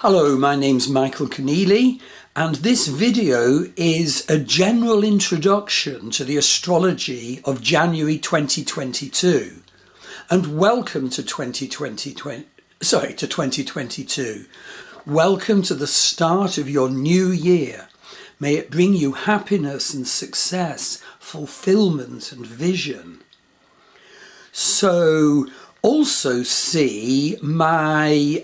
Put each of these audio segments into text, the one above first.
Hello, my name's Michael Conneely, and this video is a general introduction to the astrology of January 2022. And welcome to 2022. Welcome to the start of your new year. May it bring you happiness and success, fulfillment and vision. So, also see my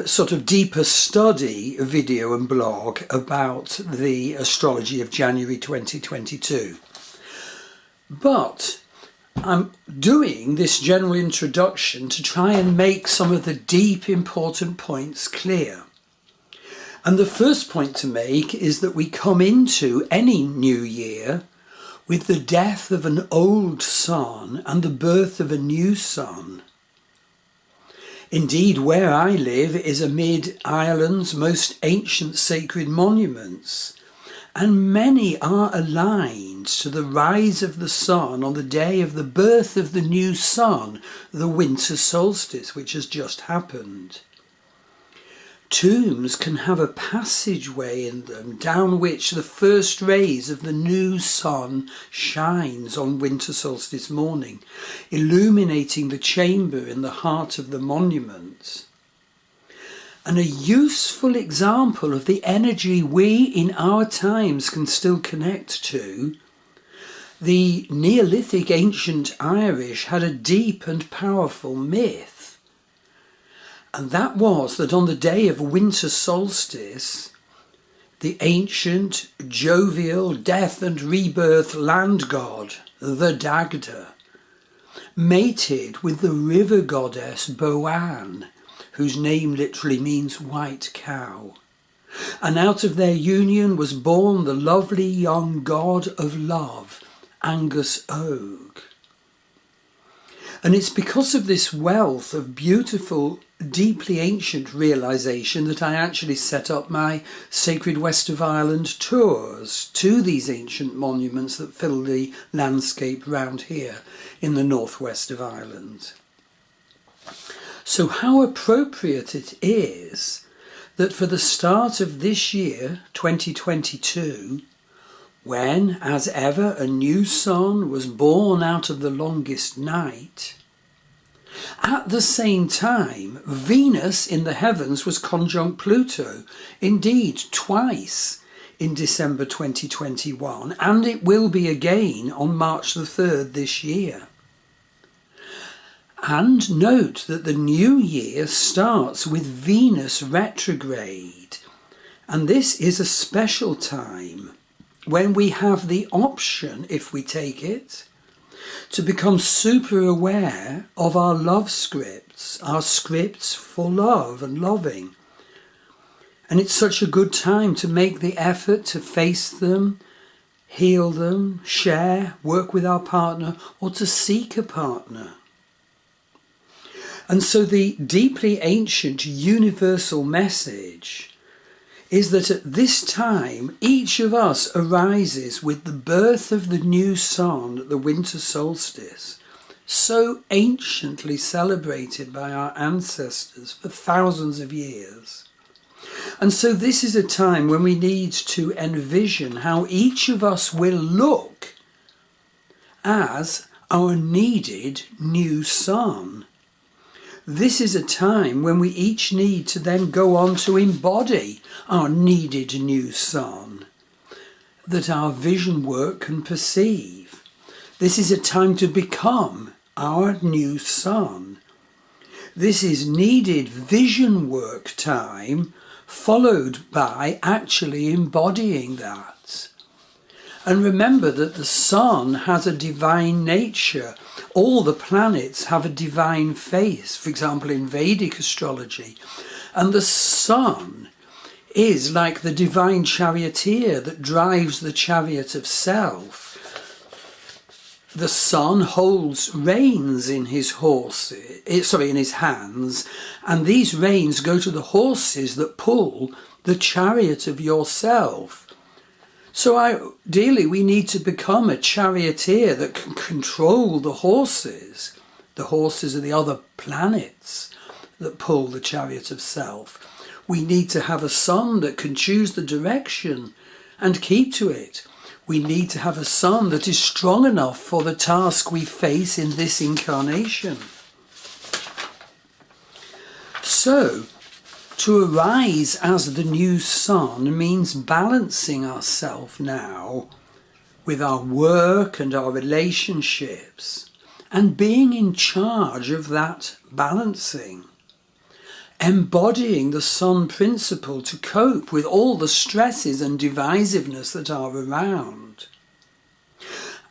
sort of deeper study video and blog about the astrology of January 2022. But I'm doing this general introduction to try and make some of the deep important points clear. And the first point to make is that we come into any new year with the death of an old sun and the birth of a new sun. Indeed, where I live is amid Ireland's most ancient sacred monuments, and many are aligned to the rise of the sun on the day of the birth of the new sun, the winter solstice, which has just happened. Tombs can have a passageway in them down which the first rays of the new sun shines on winter solstice morning, illuminating the chamber in the heart of the monument. And a useful example of the energy we in our times can still connect to, the Neolithic ancient Irish had a deep and powerful myth. And that was that on the day of winter solstice, the ancient, jovial, death and rebirth land god, the Dagda, mated with the river goddess Boann, whose name literally means white cow. And out of their union was born the lovely young god of love, Angus Og. And it's because of this wealth of beautiful, deeply ancient realization that I actually set up my Sacred West of Ireland tours to these ancient monuments that fill the landscape round here in the northwest of Ireland. So how appropriate it is that for the start of this year, 2022, when, as ever, a new sun was born out of the longest night, at the same time, Venus in the heavens was conjunct Pluto, indeed twice in December 2021, and it will be again on March the 3rd this year. And note that the new year starts with Venus retrograde, and this is a special time when we have the option, if we take it, to become super aware of our love scripts, our scripts for love and loving. And it's such a good time to make the effort to face them, heal them, share, work with our partner, or to seek a partner. And so the deeply ancient universal message is that at this time, each of us arises with the birth of the new sun at the winter solstice, so anciently celebrated by our ancestors for thousands of years. And so this is a time when we need to envision how each of us will look as our needed new sun. This is a time when we each need to then go on to embody our needed new sun, that our vision work can perceive. This is a time to become our new sun. This is needed vision work time, followed by actually embodying that. And remember that the sun has a divine nature. All the planets have a divine face, for example, in Vedic astrology. And the sun is like the divine charioteer that drives the chariot of self. The sun holds reins in his in his hands, and these reins go to the horses that pull the chariot of yourself. So ideally we need to become a charioteer that can control the horses. The horses are the other planets that pull the chariot of self. We need to have a sun that can choose the direction and keep to it. We need to have a sun that is strong enough for the task we face in this incarnation. So, to arise as the new sun means balancing ourselves now with our work and our relationships, and being in charge of that balancing. Embodying the sun principle to cope with all the stresses and divisiveness that are around.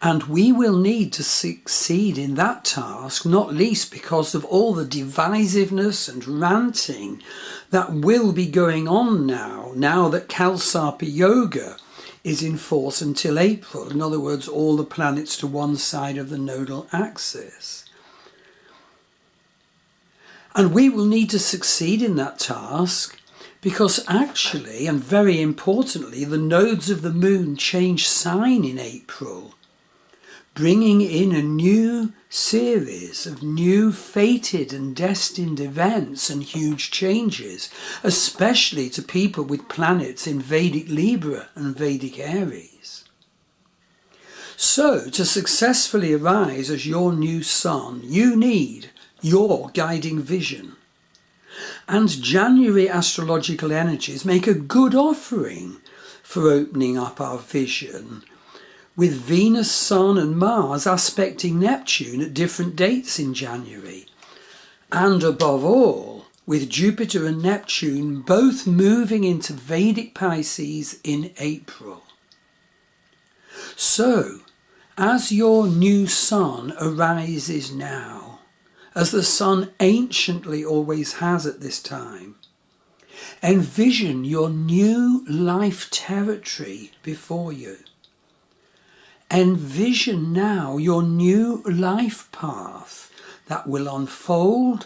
And we will need to succeed in that task, not least because of all the divisiveness and ranting that will be going on now that Kalsarpa Yoga is in force until April. In other words, all the planets to one side of the nodal axis. And we will need to succeed in that task because actually, and very importantly, the nodes of the moon change sign in April, bringing in a new series of new fated and destined events and huge changes, especially to people with planets in Vedic Libra and Vedic Aries. So, to successfully arise as your new sun, you need your guiding vision. And January astrological energies make a good offering for opening up our vision, with Venus, Sun and Mars aspecting Neptune at different dates in January. And above all, with Jupiter and Neptune both moving into Vedic Pisces in April. So, as your new sun arises now, as the sun anciently always has at this time, envision your new life territory before you. Envision now your new life path that will unfold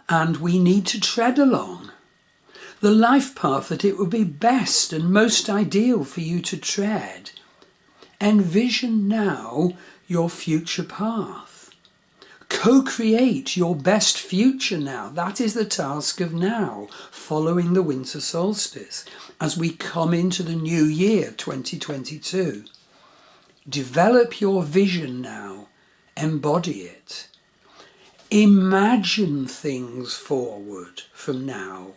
and we need to tread along. The life path that it would be best and most ideal for you to tread. Envision now your future path. Co-create your best future now. That is the task of now, following the winter solstice, as we come into the new year, 2022. Develop your vision now. Embody it. Imagine things forward from now.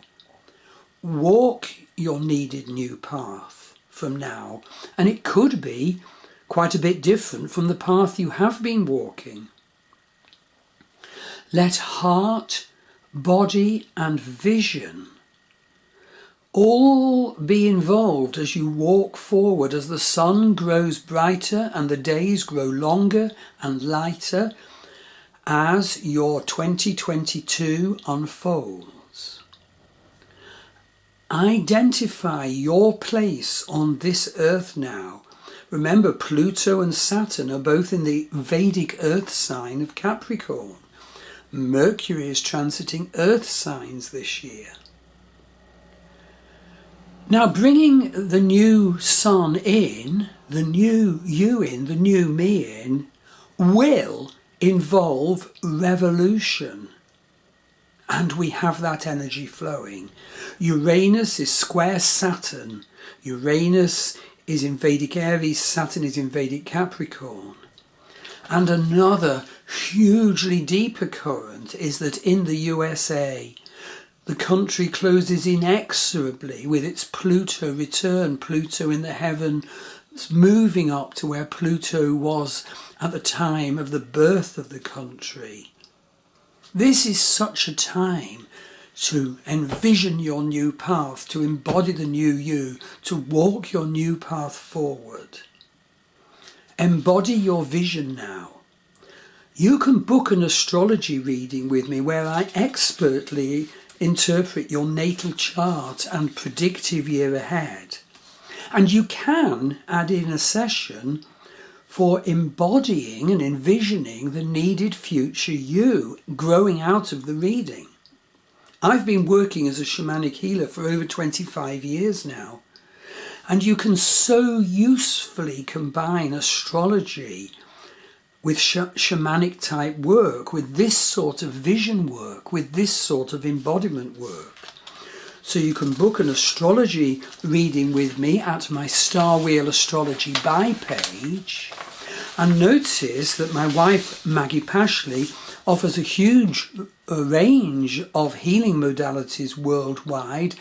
Walk your needed new path from now. And it could be quite a bit different from the path you have been walking. Let heart, body and vision all be involved as you walk forward, as the sun grows brighter and the days grow longer and lighter as your 2022 unfolds. Identify your place on this earth now. Remember, Pluto and Saturn are both in the Vedic earth sign of Capricorn. Mercury is transiting earth signs this year. Now, bringing the new sun in, the new you in, the new me in, will involve revolution. And we have that energy flowing. Uranus is square Saturn. Uranus is in Vedic Aries, Saturn is in Vedic Capricorn. And another hugely deeper current is that in the USA, the country closes inexorably with its Pluto return, Pluto in the heavens, moving up to where Pluto was at the time of the birth of the country. This is such a time to envision your new path, to embody the new you, to walk your new path forward. Embody your vision now. You can book an astrology reading with me where I expertly interpret your natal chart and predictive year ahead. And you can add in a session for embodying and envisioning the needed future you growing out of the reading. I've been working as a shamanic healer for over 25 years now. And you can so usefully combine astrology with shamanic type work, with this sort of vision work, with this sort of embodiment work. So you can book an astrology reading with me at my Star Wheel Astrology buy page. And notice that my wife, Maggie Pashley, offers a huge range of healing modalities worldwide,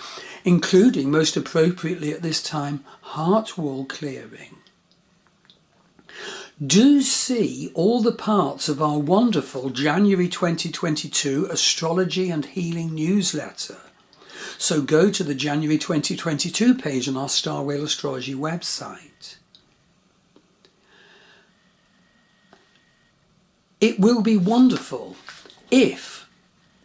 including, most appropriately at this time, heart wall clearing. Do see all the parts of our wonderful January 2022 Astrology and Healing newsletter. So go to the January 2022 page on our Star Wheel Astrology website. It will be wonderful if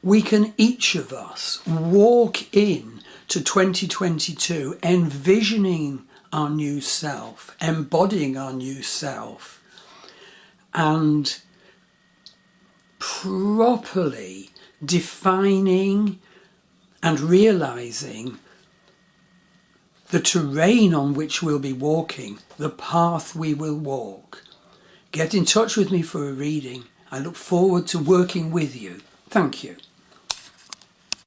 we can, each of us, walk in to 2022 envisioning our new self, embodying our new self, and properly defining and realizing the terrain on which we'll be walking, the path we will walk. Get in touch with me for a reading. I look forward to working with you. Thank you.